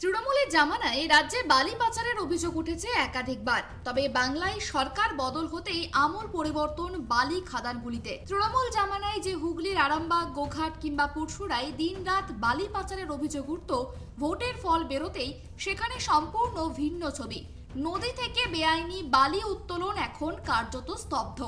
তৃণমূলের জামানায় রাজ্যে বালি পাচারের অভিযোগ উঠেছে একাধিকবার। তবে বাংলায় সরকার বদল হতেই আমূল পরিবর্তন বালি খাদানগুলিতে। তৃণমূল জামানায় যে হুগলির আরামবাগ, গোঘাট কিংবা পুরসুরায় দিনরাত বালি পাচারের অভিযোগ উঠত, ভোটের ফল বেরোতেই সেখানে সম্পূর্ণ ভিন্ন ছবি। নদী থেকে বেআইনি বালি উত্তোলন এখন কার্যত স্তব্ধ।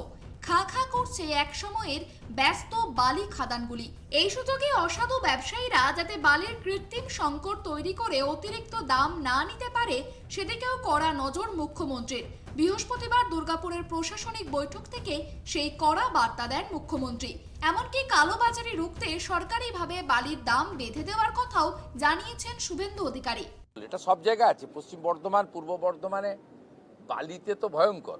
খা খা করছে এক সময়ের ব্যস্ত বালি খাদানগুলি। এই সুযোগে অসাধু ব্যবসায়ীরা যাতে বালির কৃত্রিম সংকট তৈরি করে অতিরিক্ত দাম না নিতে পারে, সেদিকেও কড়া নজর মুখ্যমন্ত্রীর। বৃহস্পতিবার দুর্গাপুরের প্রশাসনিক বৈঠক থেকে সেই কড়া বার্তা দেন মুখ্যমন্ত্রী। এমনকি কালোবাজারি রুখতে সরকারিভাবে বালির দাম বেঁধে দেওয়ার কথাও জানিয়েছেন শুভেন্দু অধিকারী। এটা সব জায়গায় আছে, পশ্চিম বর্ধমান, পূর্ব বর্ধমানে বালিতে তো ভয়ঙ্কর।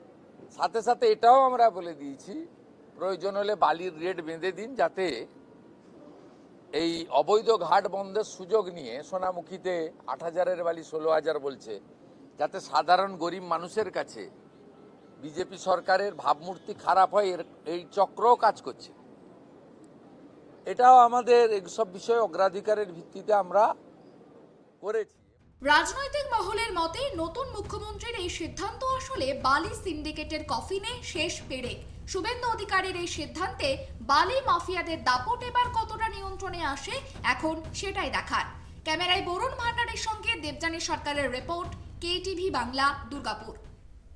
সাথে সাথে এটাও আমরা বলে দিয়েছি, প্রয়োজন হলে বালির রেট বেঁধে দিন, যাতে এই অবৈধ ঘাট বন্ধের সুযোগ নিয়ে সোনামুখীতে 8,000-এর বালি 16,000 বলছে, যাতে সাধারণ গরিব মানুষের কাছে বিজেপি সরকারের ভাবমূর্তি খারাপ হয়, এই চক্রও কাজ করছে। এটাও আমাদের এইসব বিষয়ে অগ্রাধিকারের ভিত্তিতে আমরা করেছি। রাজনৈতিক মহলের মতে নতুন মুখ্যমন্ত্রীর এই সিদ্ধান্ত আসলে বালি সিন্ডিকেটের কফিনে শেষ পেরেক। শুভেন্দু অধিকারীর এই সিদ্ধান্তে বালি মাফিয়াদের দাপট এবার কতটা নিয়ন্ত্রণে আসে, এখন সেটাই দেখার। ক্যামেরায় বরুণ ভান্ডারের সঙ্গে দেবযানী সরকারের রিপোর্ট, KTV বাংলা, দুর্গাপুর।